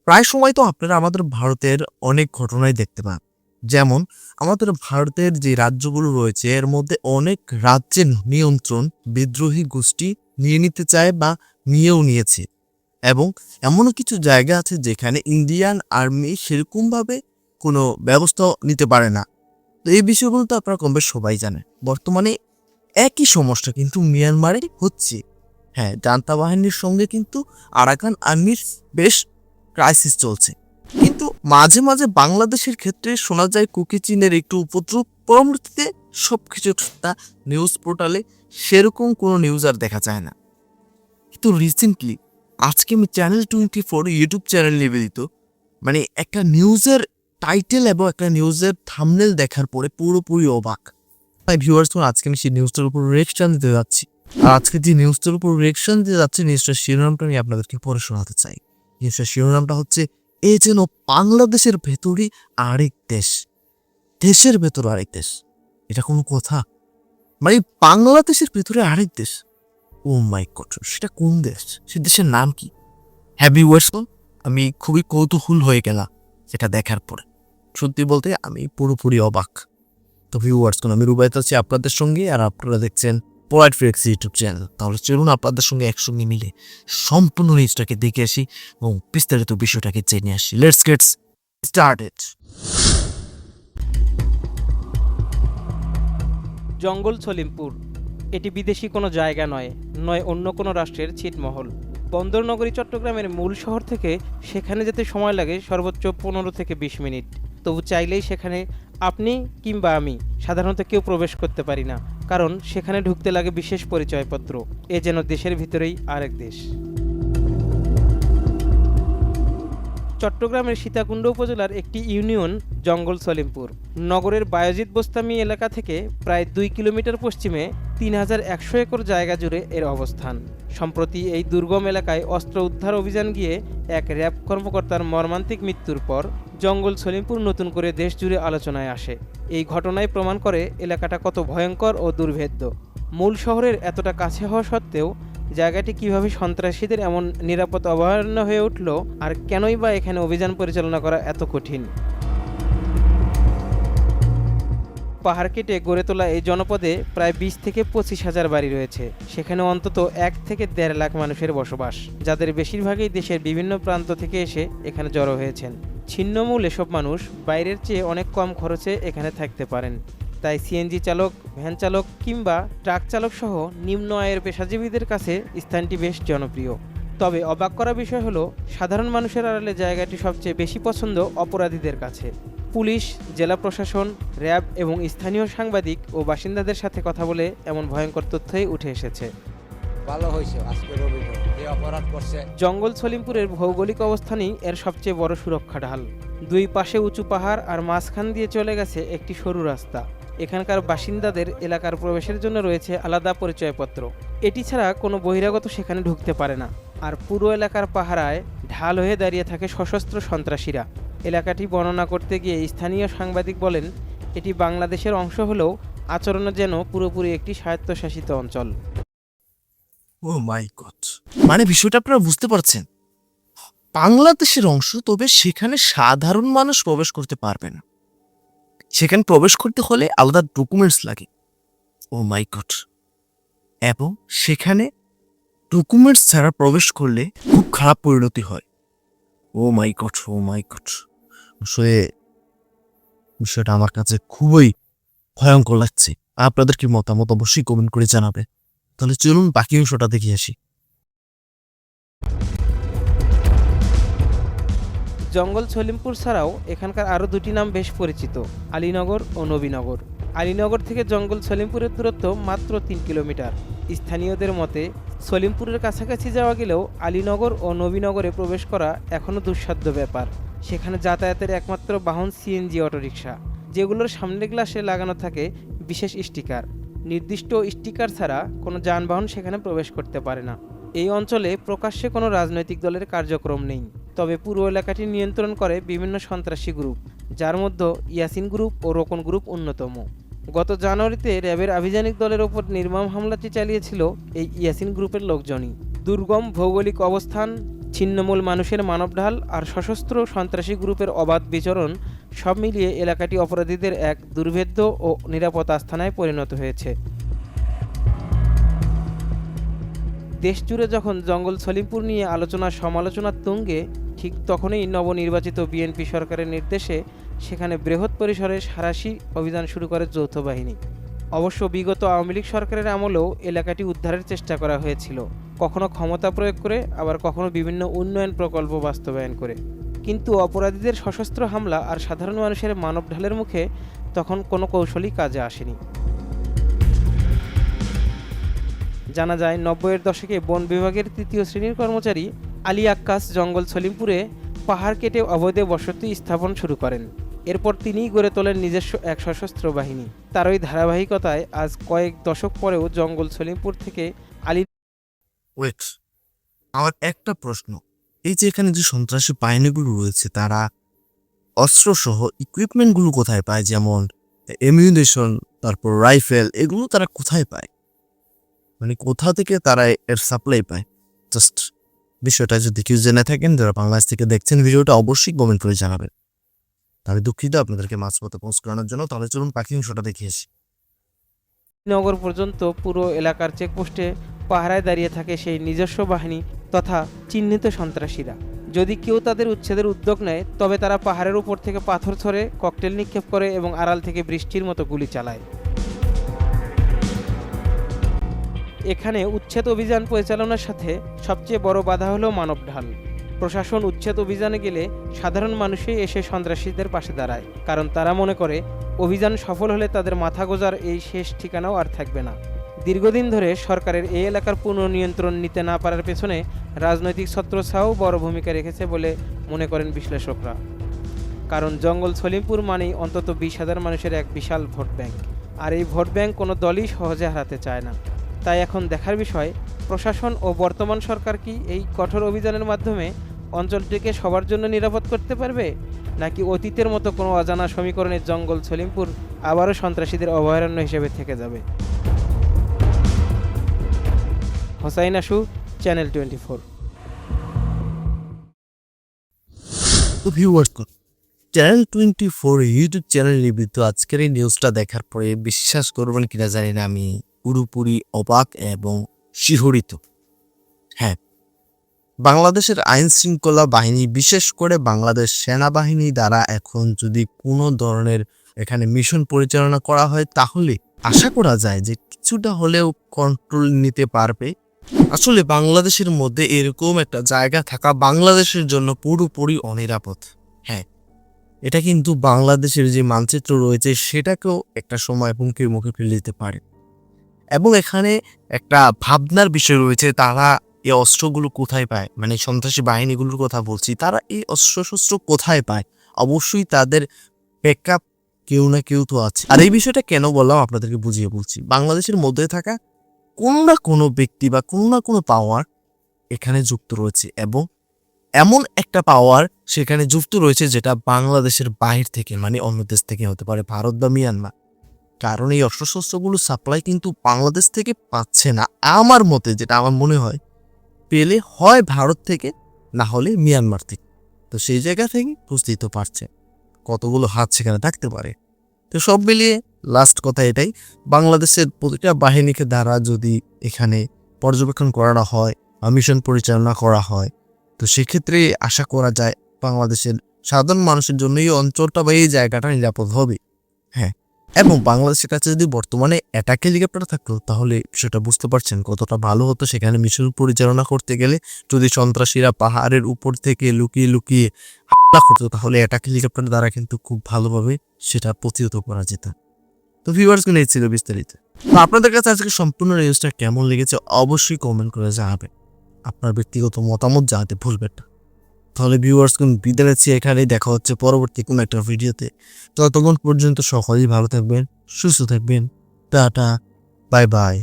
প্রায় সময় তো আপনারা আমাদের ভারতের অনেক ঘটনাই দেখতে পান। যেমন আমাদের ভারতের যে রাজ্যগুলো রয়েছে এর মধ্যে অনেক রাজ্যের নিয়ন্ত্রণ বিদ্রোহী গোষ্ঠী নিয়ে নিতে চায় বা নিয়েও নিয়েছে, এবং এমনও কিছু জায়গা আছে যেখানে ইন্ডিয়ান আর্মি সেরকমভাবে কোনো ব্যবস্থা নিতে পারে না। তো এই বিষয়গুলো তো আপনারা কম বেশ সবাই জানেন। বর্তমানে একই সমস্যা কিন্তু মিয়ানমারে হচ্ছে। হ্যাঁ, জান্তা বাহিনীর সঙ্গে কিন্তু আরাকান আর্মির বেশ ক্রাইসিস চলছে। কিন্তু মাঝে মাঝে বাংলাদেশের ক্ষেত্রে শোনা যায় কুকি চীনের একটু উপদ্রব, পরবর্তীতে সবকিছু একটা নিউজ পোর্টালে সেরকম কোনো নিউজ আর দেখা যায় না। কিন্তু রিসেন্টলি আজকে আমি চ্যানেল 24 ইউটিউব চ্যানেল নিবেদিত মানে একটা নিউজের টাইটেল এবং একটা নিউজের থাম্বনেল দেখার পরে পুরোপুরি অবাক। তাই ভিউয়ার্স, আজকে আমি সেই নিউজটার উপর রিয়েকশন দিতে যাচ্ছি। আর আজকে যে নিউজটার উপর রিয়েকশন দিতে যাচ্ছি, নিউজটার শিরোনামটা আমি আপনাদেরকে পড়ে শোনাতে চাই। নিউজটার শিরোনামটা হচ্ছে, এ যেন বাংলাদেশের ভেতরই আরেক দেশ। দেশের ভেতর আরেক দেশ, এটা কোনো কথা? মানে বাংলাদেশের ভেতরে আরেক দেশ, ও মাই গড, সেটা কোন দেশ? সে দেশের নাম কি? হ্যাভি ওয়ার্সন, আমি খুবই কৌতূহল হয়ে গেলাম সেটা দেখার পরে। সত্যি বলতে আমি পুরোপুরি অবাক। তো ভিউয়ার্স, আমি রুবাইত আছি আপনাদের সঙ্গে, আর আপনারা দেখছেন পোলাইট ফ্লেক্স ইউটিউব চ্যানেল। তাহলে চলুন আপনাদের সঙ্গে একসঙ্গে মিলে সম্পূর্ণ নিউজটাকে দেখে আসি এবং বিস্তারিত বিষয়টাকে জেনে আসি। Let's get started. জঙ্গল সলিমপুর এটি বিদেশি কোনো জায়গা নয়, নয় অন্য কোনো রাষ্ট্রের ছিটমহল। বন্দরনগরী চট্টগ্রামের মূল শহর থেকে সেখানে যেতে সময় লাগে সর্বোচ্চ 15 থেকে 20 মিনিট। তবু চাইলেই সেখানে আপনি কিংবা আমি সাধারণত কেউ প্রবেশ করতে পারি না, কারণ সেখানে ঢুকতে লাগে বিশেষ পরিচয়পত্র। এ যেন দেশের ভিতরেই আরেক দেশ। চট্টগ্রামের সীতাকুণ্ড উপজেলার একটি ইউনিয়ন জঙ্গল সলিমপুর। নগরের বায়েজিদ বোস্তামি এলাকা থেকে প্রায় 2 কিলোমিটার পশ্চিমে 3100 একর জায়গা জুড়ে এর অবস্থান। সম্প্রতি এই দুর্গম এলাকায় অস্ত্র উদ্ধার অভিযান গিয়ে এক র্যাব কর্মকর্তার মর্মান্তিক মৃত্যুর পর জঙ্গল সলিমপুর নতুন করে দেশ জুড়ে আলোচনায় আসে। এই ঘটনায় প্রমাণ করে এলাকাটা কত ভয়ঙ্কর ও দুর্ভেদ্য। মূল শহরের এতটা কাছে হওয়া সত্ত্বেও জায়গাটি কিভাবে সন্ত্রাসীদের এমন নিরাপদ অভয়ারণ্য হয়ে উঠল, আর কেনই বা এখানে অভিযান পরিচালনা করা এত কঠিন? পাহাড় কেটে গড়ে তোলা এই জনপদে প্রায় 20 থেকে 25 হাজার বাড়ি রয়েছে। সেখানে অন্তত 1 থেকে 1.5 লাখ মানুষের বসবাস, যাদের বেশিরভাগই দেশের বিভিন্ন প্রান্ত থেকে এসে এখানে জড়ো হয়েছেন। ছিন্নমূল এসব মানুষ বাইরের চেয়ে অনেক কম খরচে এখানে থাকতে পারেন। তাই সিএনজি চালক, ভ্যান চালক কিংবা ট্রাক চালক সহ নিম্ন আয়ের পেশাজীবীদের কাছে স্থানটি বেশ জনপ্রিয়। তবে অবাক করা বিষয় হলো, সাধারণ মানুষের আড়ালে জায়গাটি সবচেয়ে বেশি পছন্দ অপরাধীদের কাছে। পুলিশ, জেলা প্রশাসন, র্যাব এবং স্থানীয় সাংবাদিক ও বাসিন্দাদের সাথে কথা বলে এমন ভয়ঙ্কর তথ্যই উঠে এসেছে। ভালো হয়েছে আজকে রবিবার, যে অপরাধ করছে। জঙ্গল সলিমপুরের ভৌগোলিক অবস্থানই এর সবচেয়ে বড় সুরক্ষা ঢাল। দুই পাশে উঁচু পাহাড় আর মাঝখান দিয়ে চলে গেছে একটি সরু রাস্তা। এখানকার বাসিন্দাদের এলাকার প্রবেশের জন্য রয়েছে আলাদা পরিচয়পত্র। এটি ছাড়া কোনো বহিরাগত সেখানে ঢুকতে পারে না। আর পুরো এলাকার পাহারায় ঢাল হয়ে দাঁড়িয়ে থাকে সশস্ত্র সন্ত্রাসীরা। এলাকাটি বর্ণনা করতে গিয়ে স্থানীয় সাংবাদিক বলেন, এটি বাংলাদেশের অংশ হলেও আচরণে যেন পুরোপুরি একটি স্বায়ত্তশাসিত অঞ্চল। ও মাই গড, মানে বিষয়টা আপনারা বুঝতে পারছেন? বাংলাদেশের অংশ, তবে সেখানে সাধারণ মানুষ প্রবেশ করতে পারবে না। সেখানে প্রবেশ করতে হলে আলাদা ডকুমেন্টস লাগে। ও মাই গড, এবং সেখানে ডকুমেন্টস ছাড়া প্রবেশ করলে খুব খারাপ পরিণতি হয়। ও মাই গড, ও মাই গড, আসলে বিষয়টা আমার কাছে খুবই ভয়ঙ্কর লাগছে। আপনাদের কি মতামত অবশ্যই কমেন্ট করে জানাবে। তাহলে চলুন বাকি অংশটা দেখে আসি। জঙ্গল সলিমপুর ছাড়াও এখানকার আরও দুটি নাম বেশ পরিচিত, আলীনগর ও নবীনগর। আলীনগর থেকে জঙ্গল সলিমপুরের দূরত্ব মাত্র 3 কিলোমিটার। স্থানীয়দের মতে সলিমপুরের কাছাকাছি যাওয়া গেলেও আলীনগর ও নবীনগরে প্রবেশ করা এখনও দুঃসাধ্য ব্যাপার। সেখানে যাতায়াতের একমাত্র বাহন সিএনজি অটোরিকশা, যেগুলোর সামনের গ্লাসে লাগানো থাকে বিশেষ স্টিকার। নির্দিষ্ট স্টিকার ছাড়া কোনো যানবাহন সেখানে প্রবেশ করতে পারে না। এই অঞ্চলে প্রকাশ্যে কোনো রাজনৈতিক দলের কার্যক্রম নেই, তবে পুরো এলাকাটি নিয়ন্ত্রণ করে বিভিন্ন সন্ত্রাসী গ্রুপ, যার মধ্যে ইয়াসিন গ্রুপ ও রোকন গ্রুপ অন্যতম। গত জানুয়ারিতে র্যাবের আভিযানিক দলের ওপর নির্মম হামলাটি চালিয়েছিল এই ইয়াসিন গ্রুপের লোকজনই। দুর্গম ভৌগোলিক অবস্থান, ছিন্নমূল মানুষের মানবঢাল আর সশস্ত্র সন্ত্রাসী গ্রুপের অবাধ বিচরণ সব মিলিয়ে এলাকাটি অপরাধীদের এক দুর্ভেদ্য ও নিরাপদ আস্তানায় পরিণত হয়েছে। দেশজুড়ে যখন জঙ্গল সলিমপুর নিয়ে আলোচনা সমালোচনার তুঙ্গে, ঠিক তখনই নবনির্বাচিত বিএনপি সরকারের নির্দেশে সেখানে বৃহৎ পরিসরে সাঁড়াশি অভিযান শুরু করে যৌথ বাহিনী। অবশ্য বিগত আওয়ামী লীগ সরকারের আমলেও এলাকাটি উদ্ধারের চেষ্টা করা হয়েছিল, কখনো ক্ষমতা প্রয়োগ করে, আবার কখনো বিভিন্ন উন্নয়ন প্রকল্প বাস্তবায়ন করে। কিন্তু অপরাধীদের সশস্ত্র হামলা আর সাধারণ মানুষের মানবঢালের মুখে তখন কোনো কৌশলই কাজে আসেনি। জানা যায় 90-এর দশকে বন বিভাগের ৩য় শ্রেণীর কর্মচারী আলী আক্কাস জঙ্গল সলিমপুরে পাহাড় কেটে অবৈধ বসতি স্থাপন শুরু করেন। এরপর তিনিই গড়ে তোলেন নিজস্ব এক সশস্ত্র বাহিনী। তারই ধারাবাহিকতায় আজ কয়েক দশক পরেও জঙ্গল সলিমপুর থেকে আলী ওয়েট, আমার একটা প্রশ্ন, এই যে এখানে যে সন্ত্রাসী বাহিনীগুলো রয়েছে তারা অস্ত্রসহ ইকুইপমেন্টগুলো কোথায় পায়, যেমন এমিউনেশন, তারপর রাইফেল, এগুলো তারা কোথায় পায়? মানে কোথা থেকে তারা এর সাপ্লাই পায়? জাস্ট বিষয়টা যদি কেউ জেনে থাকেন, যারা বাংলাদেশ থেকে দেখছেন ভিডিওটা, অবশ্যই কমেন্ট করে জানাবেন। আমি দুঃখিত আপনাদেরকে মাঝপথে পোস্ট করানোর জন্য। তাহলে চলুন পাখি অংশটা দেখিয়েছি। নগর পর্যন্ত পুরো এলাকার চেকপোস্টে পাহারায় দাঁড়িয়ে থাকে সেই নিজস্ব বাহিনী তথা চিহ্নিত সন্ত্রাসীরা। যদি কেউ তাদের উচ্ছেদের উদ্যোগ নেয়, তবে তারা পাহাড়ের উপর থেকে পাথর ছড়ে, ককটেল নিক্ষেপ করে এবং আড়াল থেকে বৃষ্টির মতো গুলি চালায়। এখানে উচ্ছেদ অভিযান পরিচালনার সাথে সবচেয়ে বড় বাধা হলো মানবঢাল। প্রশাসন উচ্ছেদ অভিযানে গেলে সাধারণ মানুষই এসে সন্ত্রাসীদের পাশে দাঁড়ায়, কারণ তারা মনে করে অভিযান সফল হলে তাদের মাথা গোজার এই শেষ ঠিকানাও আর থাকবে না। দীর্ঘদিন ধরে সরকারের এই এলাকার পুনর্নিয়ন্ত্রণ নিতে না পারার পেছনে রাজনৈতিক ছত্রছায়াও বড় ভূমিকা রেখেছে বলে মনে করেন বিশ্লেষকরা। কারণ জঙ্গল সলিমপুর মানেই অন্তত 20,000 মানুষের এক বিশাল ভোট ব্যাংক, আর এই ভোট ব্যাংক কোনো দলই সহজে হারাতে চায় না। তাই এখন দেখার বিষয়, প্রশাসন ও বর্তমান সরকার কি এই কঠোর অভিযানের মাধ্যমে অঞ্চলটিকে সবার জন্য নিরাপদ করতে পারবে, নাকি অতীতের মতো কোনো অজানা সমীকরণে জঙ্গল সলিমপুর আবারও সন্ত্রাসীদের অভয়ারণ্য হিসেবে থেকে যাবে। হোসাইন আশু, চ্যানেল 24। তো ভিউয়ার্স, চ্যানেল 24 ইউটিউব চ্যানেল নির্মিত আজকের এই নিউজটা দেখার পরে বিশ্বাস করবেন কিনা জানি না, আমি পুরোপুরি অবাক এবং শিহরিত। হ্যাঁ, বাংলাদেশের আইন শৃঙ্খলা বাহিনী, বিশেষ করে বাংলাদেশ সেনাবাহিনী দ্বারা এখন যদি কোনো ধরনের এখানে মিশন পরিচালনা করা হয়, তাহলে আশা করা যায় যে কিছুটা হলেও কন্ট্রোল নিতে পারবে। আসলে বাংলাদেশের মধ্যে এরকম একটা জায়গা থাকা বাংলাদেশের জন্য পুরোপুরি অনিরাপদ। হ্যাঁ, এটা কিন্তু বাংলাদেশের যে মানচিত্র রয়েছে সেটাকেও একটা সময় হুমকির মুখে ফেলে দিতে পারে। এবং এখানে একটা ভাবনার বিষয় রয়েছে, তারা এই অস্ত্রগুলো কোথায় পায়, মানে সন্ত্রাসী বাহিনীগুলোর কথা বলছি, তারা এই অস্ত্রশস্ত্র কোথায় পায়? অবশ্যই তাদের ব্যাকআপ কেউ না কেউ তো আছে। আর এই বিষয়টা কেন বললাম আপনাদেরকে বুঝিয়ে বলছি। বাংলাদেশের মধ্যে থাকা কোনো না কোনো ব্যক্তি বা কোনো না কোনো পাওয়ার এখানে যুক্ত রয়েছে, এবং এমন একটা পাওয়ার সেখানে যুক্ত রয়েছে যেটা বাংলাদেশের বাহির থেকে, মানে অন্য দেশ থেকে, হতে পারে ভারত বা মিয়ানমার। কারণ এই অস্ত্রশস্ত্রগুলো সাপ্লাই কিন্তু বাংলাদেশ থেকে পাচ্ছে না আমার মতে, যেটা আমার মনে হয়, পেলে হয় ভারত থেকে, না হলে মিয়ানমার থেকে। তো সেই জায়গা থেকে বুঝতেই তো পারছে কতগুলো হাত সেখানে থাকতে পারে। তো সব মিলিয়ে লাস্ট কথা এটাই, বাংলাদেশের প্রতিটা বাহিনীকে দ্বারা যদি এখানে পর্যবেক্ষণ করানো হয়, মিশন পরিচালনা করা হয়, তো সেক্ষেত্রে আশা করা যায় বাংলাদেশের সাধারণ মানুষের জন্য এই অঞ্চলটা বা এই জায়গাটা নিরাপদ হবে। হ্যাঁ, এবং বাংলাদেশের কাছে যদি বর্তমানে অ্যাটাক হেলিকপ্টার থাকতো, তাহলে সেটা বুঝতে পারছেন কতটা ভালো হতো সেখানে মিশন পরিচালনা করতে গেলে। যদি সন্ত্রাসীরা পাহাড়ের উপর থেকে লুকিয়ে লুকিয়ে হামলা করতো, তাহলে অ্যাটাক হেলিকপ্টার দ্বারা কিন্তু খুব ভালোভাবে সেটা প্রতিহত করা যেত। তো ভিউয়ার্সগুলো এই ছিল বিস্তারিত। তো আপনাদের কাছে আজকে সম্পূর্ণ নিউজটা কেমন লেগেছে অবশ্যই কমেন্ট করে জানাবেন। আপনার ব্যক্তিগত মতামত জানাতে ভুলবেন না। তাহলে ভিউয়ার্সগুলো বিদায় নিচ্ছি, এখানেই দেখা হচ্ছে পরবর্তী কোনো একটা ভিডিওতে। ততক্ষণ পর্যন্ত সকলেই ভালো থাকবেন, সুস্থ থাকবেন। Tata, bye bye.